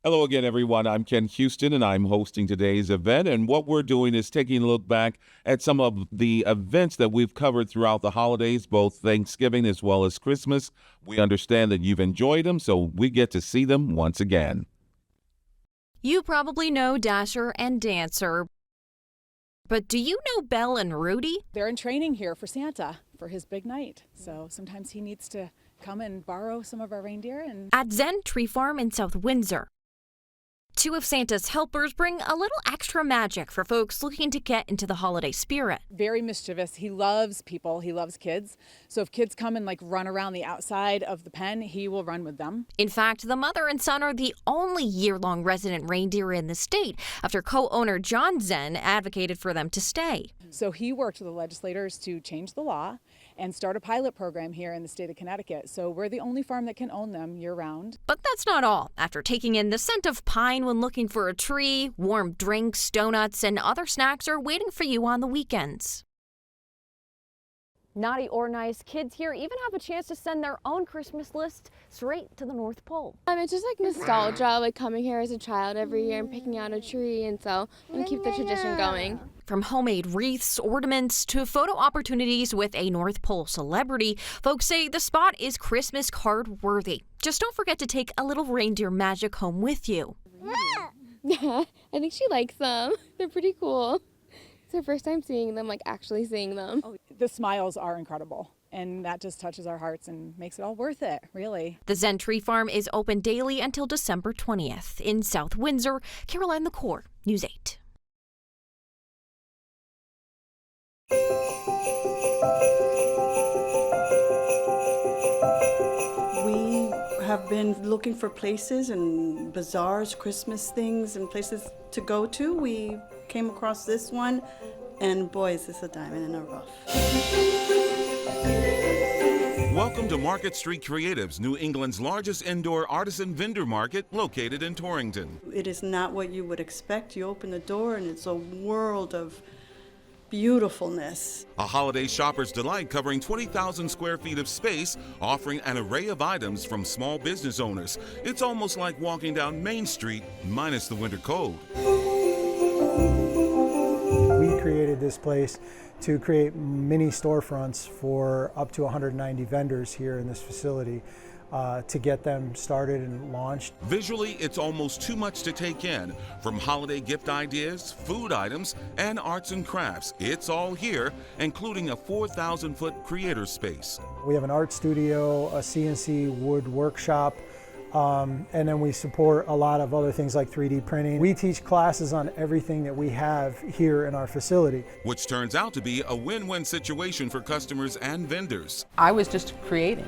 Hello again, everyone. I'm Ken Houston, and I'm hosting today's event. And what we're doing is taking a look back at some of the events that we've covered throughout the holidays, both Thanksgiving as well as Christmas. We understand that you've enjoyed them, so we get to see them once again. You probably know Dasher and Dancer, but do you know Belle and Rudy? They're in training here for Santa for his big night. So sometimes he needs to come and borrow some of our reindeer. And At Zen Tree Farm in South Windsor, two of Santa's helpers bring a little extra magic for folks looking to get into the holiday spirit. very mischievous. He loves people. He loves kids. So if kids come and run around the outside of the pen, he will run with them. In fact, the mother and son are the only year-long resident reindeer in the state after co-owner John Zen advocated for them to stay. So he worked with the legislators to change the law and start a pilot program here in the state of Connecticut. So we're the only farm that can own them year-round. But that's not all. After taking in the scent of pine when looking for a tree, warm drinks, donuts, and other snacks are waiting for you on the weekends. Naughty or nice, kids here even have a chance to send their own Christmas list straight to the North Pole. It's just nostalgia, coming here as a child every year and picking out a tree, and so I'm gonna keep the tradition going. From homemade wreaths, ornaments, to photo opportunities with a North Pole celebrity, folks say the spot is Christmas card worthy. Just don't forget to take a little reindeer magic home with you. Yeah, I think she likes them. They're pretty cool. It's her first time seeing them, actually seeing them. Oh, the smiles are incredible. And that just touches our hearts and makes it all worth it, really. The Zen Tree Farm is open daily until December 20th. In South Windsor, Caroline LaCour, News 8. We have been looking for places and bazaars, Christmas things, and places to go to. We came across this one, and boy, is this a diamond in the rough. Welcome to Market Street Creatives, New England's largest indoor artisan vendor market located in Torrington. It is not what you would expect. You open the door, and it's a world of beautifulness. A holiday shopper's delight covering 20,000 square feet of space, offering an array of items from small business owners. It's almost like walking down Main Street, minus the winter cold. We created this place to create mini storefronts for up to 190 vendors here in this facility to get them started and launched. Visually, it's almost too much to take in. From holiday gift ideas, food items, and arts and crafts, it's all here, including a 4,000-foot creator space. We have an art studio, a CNC wood workshop, and then we support a lot of other things like 3D printing. We teach classes on everything that we have here in our facility. Which turns out to be a win-win situation for customers and vendors. I was just creating,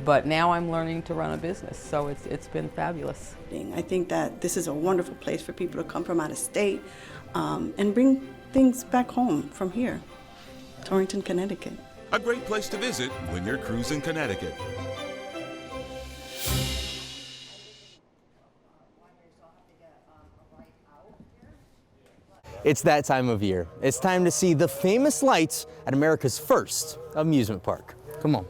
but now I'm learning to run a business, so it's been fabulous. I think that this is a wonderful place for people to come from out of state and bring things back home from here, Torrington, Connecticut. A great place to visit when you're cruising Connecticut. It's that time of year. It's time to see the famous lights at America's first amusement park. Come on.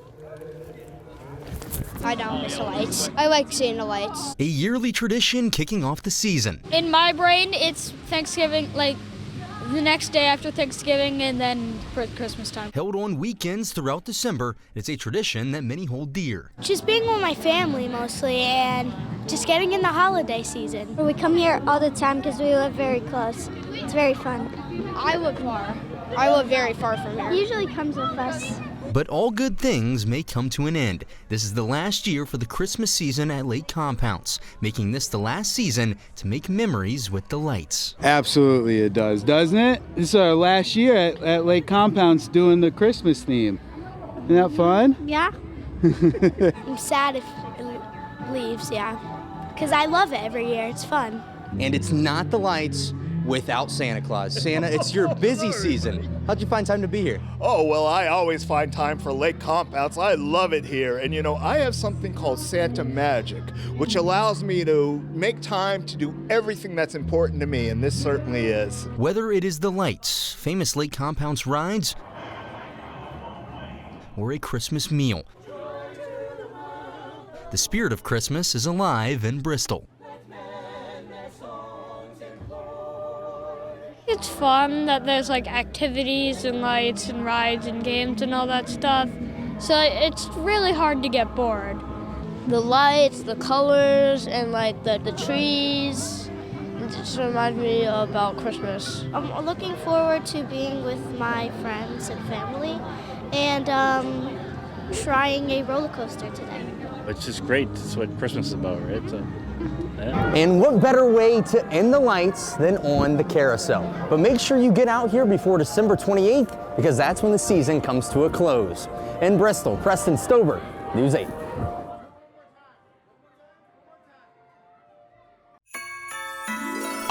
I don't miss the lights. I like seeing the lights. A yearly tradition kicking off the season. In my brain, it's Thanksgiving, the next day after Thanksgiving and then for Christmas time. Held on weekends throughout December, it's a tradition that many hold dear. Just being with my family mostly and just getting in the holiday season. We come here all the time because we live very close. It's very fun. I live far. I live very far from here. He usually comes with us. But all good things may come to an end. This is the last year for the Christmas season at Lake Compounce, making this the last season to make memories with the lights. Absolutely it does, doesn't it? This is our last year at Lake Compounce doing the Christmas theme. Isn't that fun? Yeah. I'm sad if it leaves, yeah. Because I love it every year. It's fun. And it's not the lights without Santa Claus. Santa, it's your busy season. How'd you find time to be here? Oh, well, I always find time for Lake Compounce. I love it here. And I have something called Santa Magic, which allows me to make time to do everything that's important to me, and this certainly is. Whether it is the lights, famous Lake Compounce rides, or a Christmas meal, the spirit of Christmas is alive in Bristol. It's fun that there's like activities and lights and rides and games and all that stuff. So it's really hard to get bored. The lights, the colors, and like the trees. It just reminds me about Christmas. I'm looking forward to being with my friends and family and trying a roller coaster today. It's just great. That's what Christmas is about, right? So, yeah. And what better way to end the lights than on the carousel? But make sure you get out here before December 28th because that's when the season comes to a close. In Bristol, Preston Stover, News 8.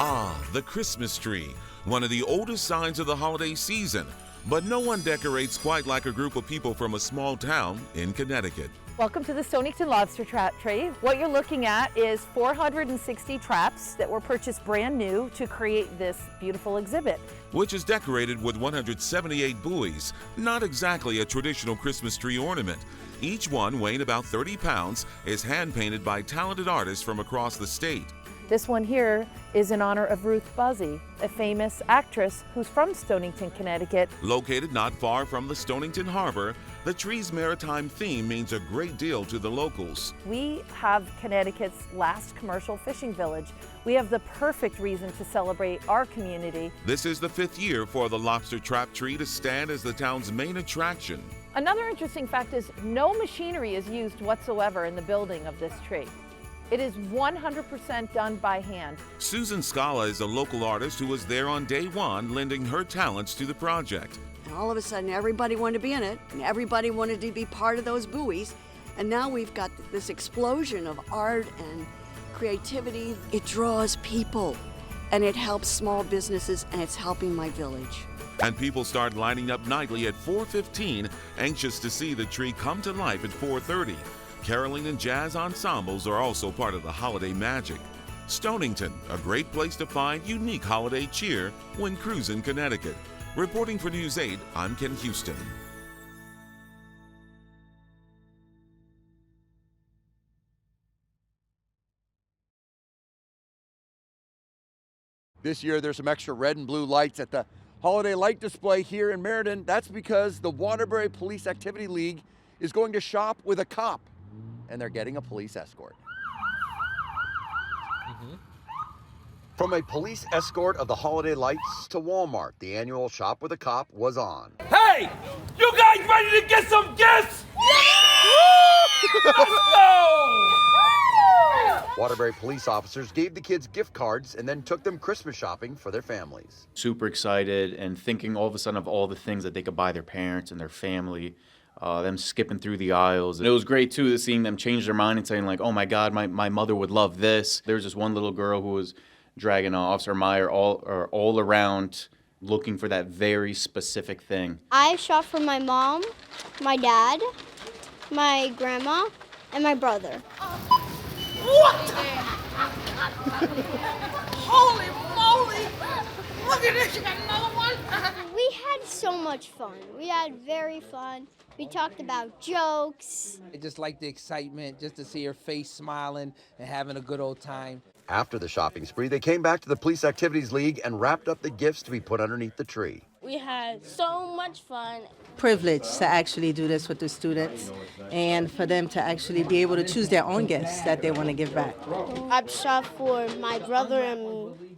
Ah, the Christmas tree, one of the oldest signs of the holiday season. But no one decorates quite like a group of people from a small town in Connecticut. Welcome to the Stonington Lobster Trap Tree. What you're looking at is 460 traps that were purchased brand new to create this beautiful exhibit. Which is decorated with 178 buoys, not exactly a traditional Christmas tree ornament. Each one, weighing about 30 pounds, is hand-painted by talented artists from across the state. This one here is in honor of Ruth Buzzi, a famous actress who's from Stonington, Connecticut. Located not far from the Stonington Harbor, the tree's maritime theme means a great deal to the locals. We have Connecticut's last commercial fishing village. We have the perfect reason to celebrate our community. This is the 5th year for the lobster trap tree to stand as the town's main attraction. Another interesting fact is no machinery is used whatsoever in the building of this tree. It is 100% done by hand. Susan Scala is a local artist who was there on day one, lending her talents to the project. And all of a sudden, everybody wanted to be in it, and everybody wanted to be part of those buoys. And now we've got this explosion of art and creativity. It draws people, and it helps small businesses, and it's helping my village. And people start lining up nightly at 4:15, anxious to see the tree come to life at 4:30. Caroling and jazz ensembles are also part of the holiday magic. Stonington, a great place to find unique holiday cheer when cruising Connecticut. Reporting for News 8, I'm Ken Houston. This year there's some extra red and blue lights at the holiday light display here in Meriden. That's because the Waterbury Police Activity League is going to shop with a cop, and they're getting a police escort. From a police escort of the holiday lights to Walmart, the annual Shop with a Cop was on. Hey, you guys ready to get some gifts? Yeah! Let's go! Waterbury police officers gave the kids gift cards and then took them Christmas shopping for their families. Super excited and thinking all of a sudden of all the things that they could buy their parents and their family. Them skipping through the aisles. And it was great too, seeing them change their mind and saying like, oh my God, my mother would love this. There was this one little girl who was dragging Officer Meyer all around looking for that very specific thing. I shop for my mom, my dad, my grandma, and my brother. What? Holy moly! Look at this, you got another one? We had so much fun. We had very fun. We talked about jokes. I just like the excitement, just to see her face smiling and having a good old time. After the shopping spree, they came back to the Police Activities League and wrapped up the gifts to be put underneath the tree. We had so much fun. Privileged to actually do this with the students and for them to actually be able to choose their own gifts that they want to give back. I'd shop for my brother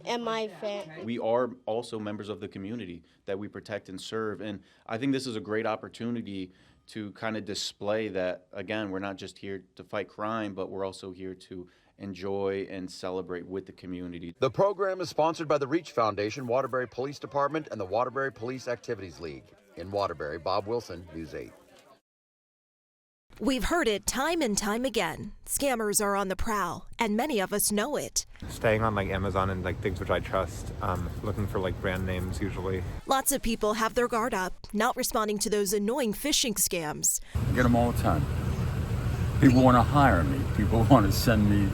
and my family. We are also members of the community that we protect and serve, and I think this is a great opportunity to kind of display that, again, we're not just here to fight crime, but we're also here to enjoy and celebrate with the community. The program is sponsored by the Reach Foundation, Waterbury Police Department, and the Waterbury Police Activities League. In Waterbury, Bob Wilson, News 8. We've heard it time and time again. Scammers are on the prowl, and many of us know it. Staying on like Amazon and like things which I trust, looking for like brand names usually. Lots of people have their guard up, not responding to those annoying phishing scams. I get them all the time. People want to hire me. People want to send me,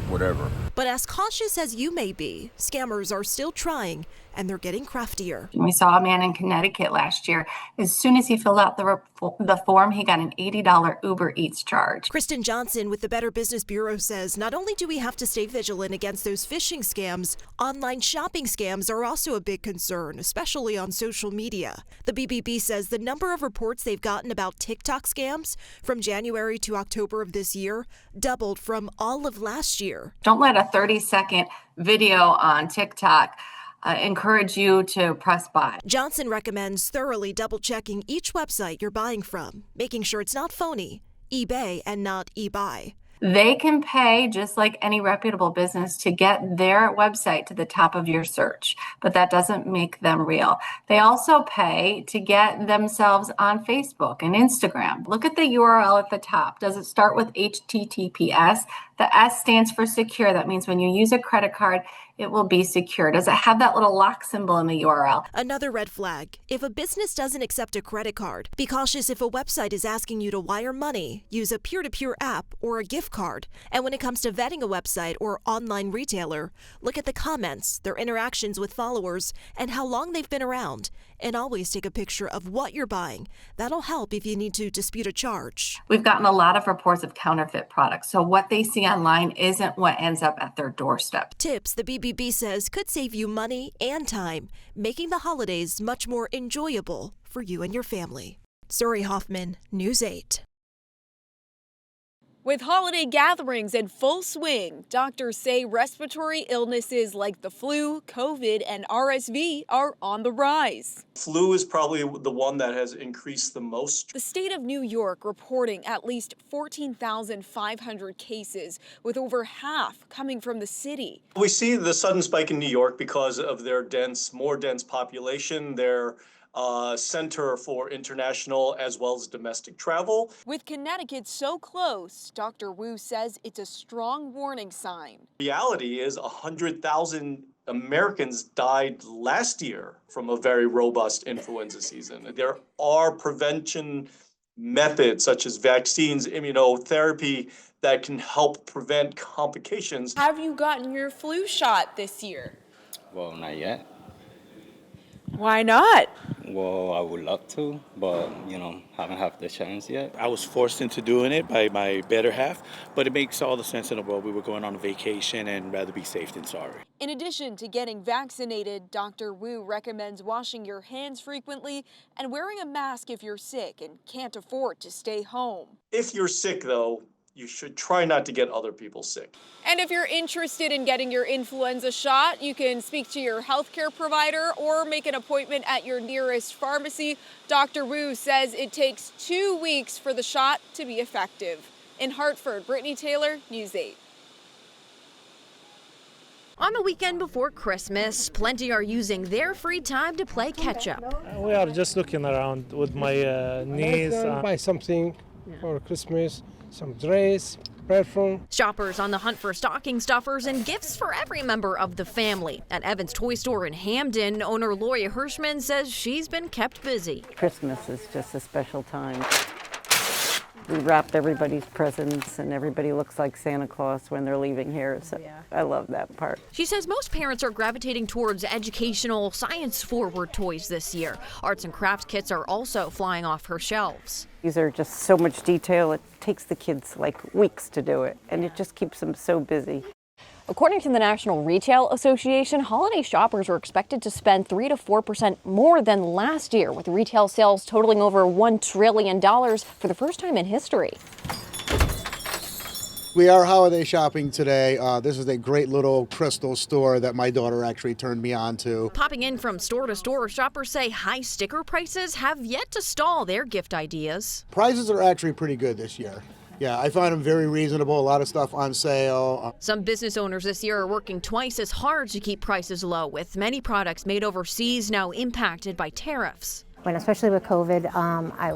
whatever. But as cautious as you may be, scammers are still trying, and they're getting craftier. We saw a man in Connecticut last year. As soon as he filled out the form, he got an $80 Uber Eats charge. Kristen Johnson with the Better Business Bureau says not only do we have to stay vigilant against those phishing scams, online shopping scams are also a big concern, especially on social media. The BBB says the number of reports they've gotten about TikTok scams from January to October of this year doubled from all of last year. Don't let a 30-second video on TikTok encourage you to press buy. Johnson recommends thoroughly double-checking each website you're buying from, making sure it's not phony, eBay and not eBuy. They can pay, just like any reputable business, to get their website to the top of your search, but that doesn't make them real. They also pay to get themselves on Facebook and Instagram. Look at the URL at the top. Does it start with HTTPS? The S stands for secure. That means when you use a credit card, it will be secure. Does it have that little lock symbol in the URL? Another red flag. If a business doesn't accept a credit card, be cautious if a website is asking you to wire money, use a peer-to-peer app, or a gift card. And when it comes to vetting a website or online retailer, look at the comments, their interactions with followers, and how long they've been around. And always take a picture of what you're buying. That'll help if you need to dispute a charge. We've gotten a lot of reports of counterfeit products, so what they see online isn't what ends up at their doorstep. Tips the BBB says could save you money and time, making the holidays much more enjoyable for you and your family. Suri Hoffman, News 8. With holiday gatherings in full swing, doctors say respiratory illnesses like the flu, COVID, and RSV are on the rise. Flu is probably the one that has increased the most. The state of New York reporting at least 14,500 cases, with over half coming from the city. We see the sudden spike in New York because of their more dense population, their center for international as well as domestic travel. With Connecticut so close, Dr. Wu says it's a strong warning sign. Reality is 100,000 Americans died last year from a very robust influenza season. There are prevention methods such as vaccines, immunotherapy that can help prevent complications. Have you gotten your flu shot this year? Well, not yet. Why not? Well, I would love to, but, haven't had the chance yet. I was forced into doing it by my better half, but it makes all the sense in the world. We were going on a vacation and rather be safe than sorry. In addition to getting vaccinated, Dr. Wu recommends washing your hands frequently and wearing a mask if you're sick and can't afford to stay home. If you're sick, though, you should try not to get other people sick. And if you're interested in getting your influenza shot, you can speak to your healthcare provider or make an appointment at your nearest pharmacy. Dr. Wu says it takes 2 weeks for the shot to be effective. In Hartford, Brittany Taylor, News 8. On the weekend before Christmas, plenty are using their free time to play catch-up. We are just looking around with my niece. Buy something for Christmas. Some dress, perfume. Shoppers on the hunt for stocking stuffers and gifts for every member of the family. At Evans Toy Store in Hamden, owner Loria Hirschman says she's been kept busy. Christmas is just a special time. We wrapped everybody's presents and everybody looks like Santa Claus when they're leaving here, so I love that part. She says most parents are gravitating towards educational, science-forward toys this year. Arts and craft kits are also flying off her shelves. These are just so much detail. It takes the kids like weeks to do it, and it just keeps them so busy. According to the National Retail Association, holiday shoppers are expected to spend 3 to 4% more than last year, with retail sales totaling over $1 trillion for the first time in history. We are holiday shopping today. This is a great little crystal store that my daughter actually turned me on to. Popping in from store to store, shoppers say high sticker prices have yet to stall their gift ideas. Prices are actually pretty good this year. Yeah, I find them very reasonable, a lot of stuff on sale. Some business owners this year are working twice as hard to keep prices low, with many products made overseas now impacted by tariffs. Especially with COVID,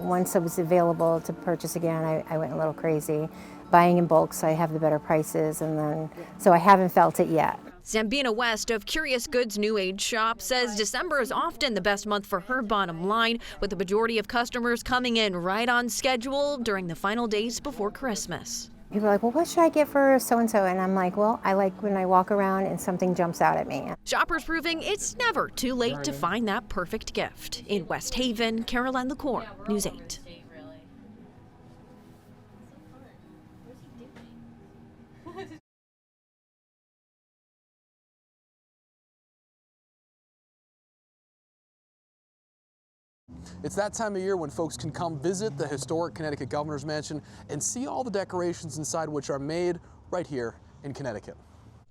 once it was available to purchase again, I went a little crazy. Buying in bulk so I have the better prices, so I haven't felt it yet. Zambina West of Curious Goods New Age Shop says December is often the best month for her bottom line, with the majority of customers coming in right on schedule during the final days before Christmas. People are like, well, what should I get for so-and-so? And I'm like, well, I like when I walk around and something jumps out at me. Shoppers proving it's never too late to find that perfect gift. In West Haven, Caroline LaCour, News 8. It's that time of year when folks can come visit the historic Connecticut Governor's Mansion and see all the decorations inside, which are made right here in Connecticut.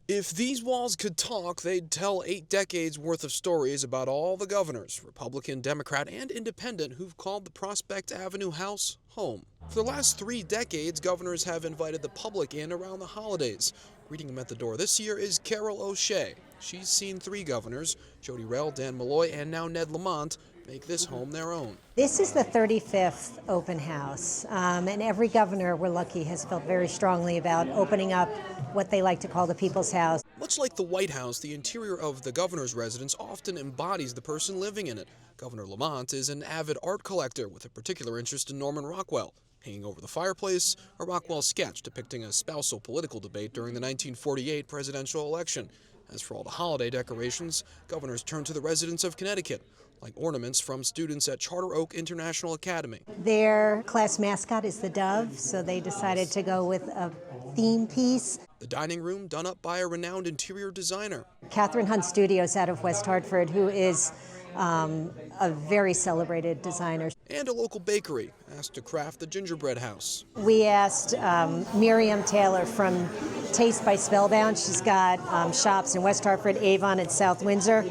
If these walls could talk, they'd tell 8 decades worth of stories about all the governors, Republican, Democrat, and Independent, who've called the Prospect Avenue house home. For the last 3 decades, governors have invited the public in around the holidays. Greeting them at the door this year is Carol O'Shea. She's seen 3 governors, Jody Rell, Dan Malloy, and now Ned Lamont, make this home their own. This is the 35th open house, and every governor, we're lucky, has felt very strongly about opening up what they like to call the people's house. Much like the White House, the interior of the governor's residence often embodies the person living in it. Governor Lamont is an avid art collector with a particular interest in Norman Rockwell. Hanging over the fireplace, a Rockwell sketch depicting a spousal political debate during the 1948 presidential election. As for all the holiday decorations, governors turn to the residents of Connecticut, like ornaments from students at Charter Oak International Academy. Their class mascot is the dove, so they decided to go with a theme piece. The dining room done up by a renowned interior designer. Catherine Hunt Studios out of West Hartford, who is a very celebrated designer. And a local bakery asked to craft the gingerbread house. We asked Miriam Taylor from Taste by Spellbound. She's got shops in West Hartford, Avon, and South Windsor.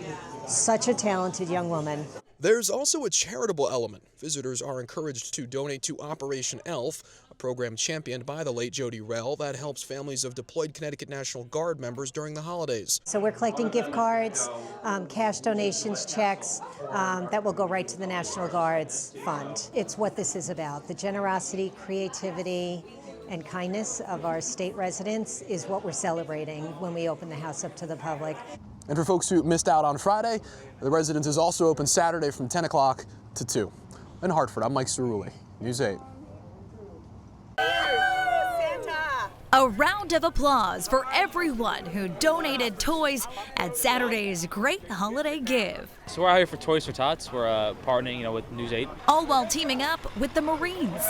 Such a talented young woman. There's also a charitable element. Visitors are encouraged to donate to Operation ELF, a program championed by the late Jody Rell that helps families of deployed Connecticut National Guard members during the holidays. So we're collecting gift cards, cash donations, checks that will go right to the National Guard's fund. It's what this is about. The generosity, creativity, and kindness of our state residents is what we're celebrating when we open the house up to the public. And for folks who missed out on Friday, the residence is also open Saturday from 10 o'clock to 2. In Hartford, I'm Mike Cerulli, News 8. A round of applause for everyone who donated toys at Saturday's Great Holiday Give. So we're out here for Toys for Tots. We're partnering, with News 8. All while teaming up with the Marines.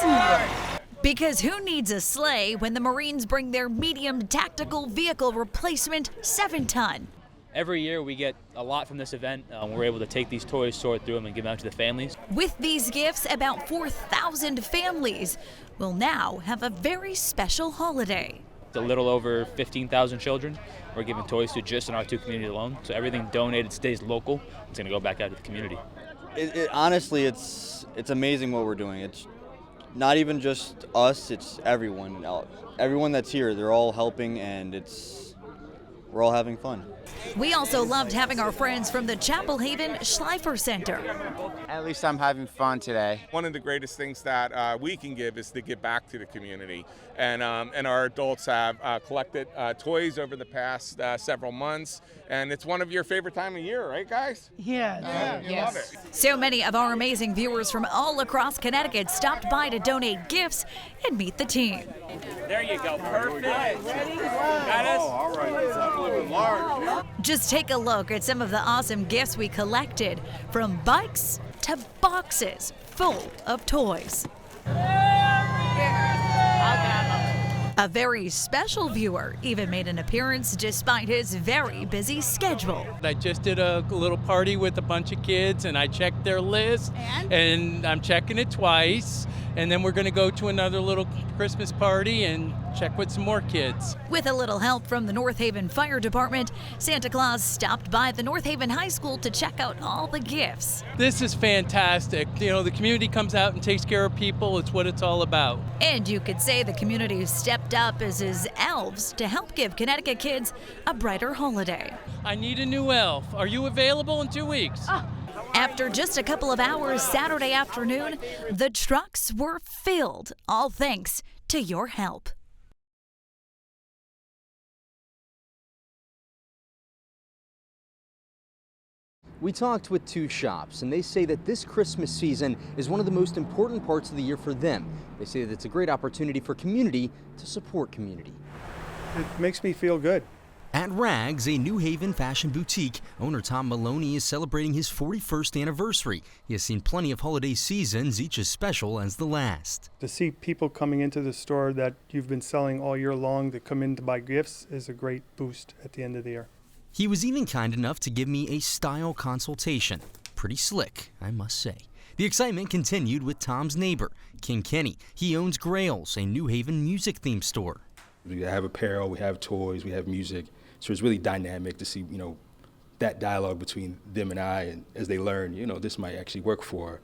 Because who needs a sleigh when the Marines bring their medium tactical vehicle replacement 7-ton? Every year we get a lot from this event. We're able to take these toys, sort through them, and give them out to the families. With these gifts, about 4,000 families will now have a very special holiday. It's a little over 15,000 children we're giving toys to just in our 2 communities alone. So everything donated stays local. It's going to go back out to the community. Honestly, it's amazing what we're doing. It's not even just us, it's everyone. Everyone that's here, they're all helping, and we're all having fun. We also loved having our friends from the Chapel Haven Schleifer Center. At least I'm having fun today. One of the greatest things that we can give is to give back to the community. And our adults have collected toys over the past several months. And it's one of your favorite time of year, right, guys? Yeah. You love it. So many of our amazing viewers from all across Connecticut stopped by to donate gifts and meet the team. There you go. Perfect. Got us? All right. I'm living large. Just take a look at some of the awesome gifts we collected, from bikes to boxes full of toys. A very special viewer even made an appearance despite his very busy schedule. I just did a little party with a bunch of kids, and I checked their list, and I'm checking it twice. And then we're going to go to another little Christmas party and check with some more kids. With a little help from the North Haven Fire Department, Santa Claus stopped by the North Haven High School to check out all the gifts. This is fantastic. The community comes out and takes care of people. It's what it's all about. And you could say the community stepped up as his elves to help give Connecticut kids a brighter holiday. I need a new elf. Are you available in 2 weeks? After just a couple of hours Saturday afternoon, the trucks were filled, all thanks to your help. We talked with two shops, and they say that this Christmas season is one of the most important parts of the year for them. They say that it's a great opportunity for community to support community. It makes me feel good. At Rags, a New Haven fashion boutique, owner Tom Maloney is celebrating his 41st anniversary. He has seen plenty of holiday seasons, each as special as the last. To see people coming into the store that you've been selling all year long to come in to buy gifts is a great boost at the end of the year. He was even kind enough to give me a style consultation. Pretty slick, I must say. The excitement continued with Tom's neighbor, King Kenny. He owns Grails, a New Haven music-themed store. We have apparel, we have toys, we have music. So it's really dynamic to see, that dialogue between them and I, and as they learn, this might actually work for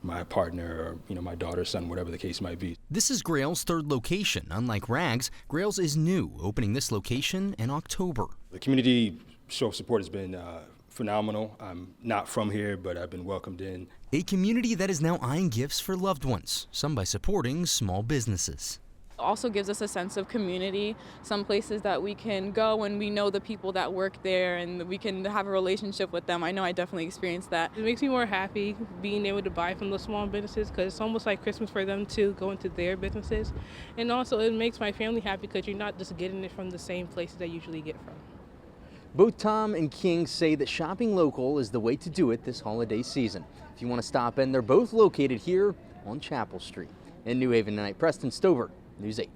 my partner or, my daughter, son, whatever the case might be. This is Grail's third location. Unlike Rags, Grail's is new, opening this location in October. The community show of support has been phenomenal. I'm not from here, but I've been welcomed in. A community that is now eyeing gifts for loved ones, some by supporting small businesses. Also gives us a sense of community, some places that we can go and we know the people that work there and we can have a relationship with them. I know I definitely experienced that. It makes me more happy being able to buy from the small businesses because it's almost like Christmas for them to go into their businesses. And also it makes my family happy because you're not just getting it from the same places I usually get from. Both Tom and King say that shopping local is the way to do it this holiday season. If you want to stop in, they're both located here on Chapel Street. In New Haven tonight, Preston Stover, News 8.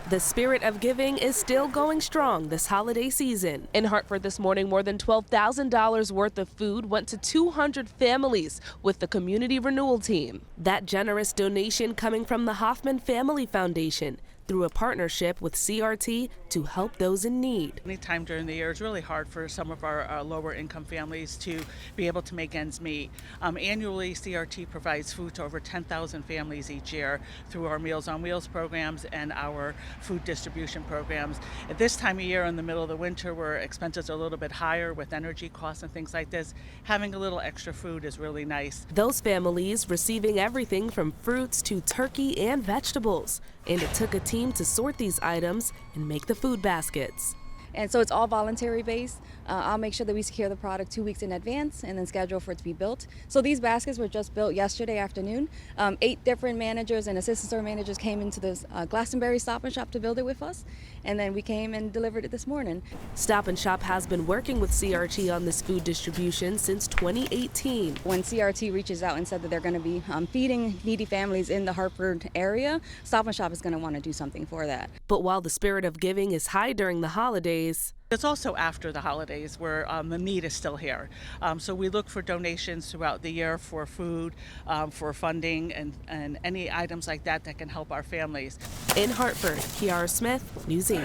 The spirit of giving is still going strong this holiday season. In Hartford this morning, more than $12,000 worth of food went to 200 families with the Community Renewal Team. That generous donation coming from the Hoffman Family Foundation through a partnership with CRT to help those in need. Anytime during the year, it's really hard for some of our lower income families to be able to make ends meet. Annually, CRT provides food to over 10,000 families each year through our Meals on Wheels programs and our food distribution programs. At this time of year, in the middle of the winter, where expenses are a little bit higher with energy costs and things like this, having a little extra food is really nice. Those families receiving everything from fruits to turkey and vegetables. And it took a team to sort these items and make the food baskets. And so it's all voluntary based. I'll make sure that we secure the product 2 weeks in advance and then schedule for it to be built. So these baskets were just built yesterday afternoon. 8 different managers and assistant store managers came into this Glastonbury Stop and Shop to build it with us. And then we came and delivered it this morning. Stop and Shop has been working with CRT on this food distribution since 2018. When CRT reaches out and said that they're going to be feeding needy families in the Hartford area, Stop and Shop is going to want to do something for that. But while the spirit of giving is high during the holidays, it's also after the holidays where the need is still here. So we look for donations throughout the year for food, for funding, and any items like that that can help our families. In Hartford, Kiara Smith, News 8.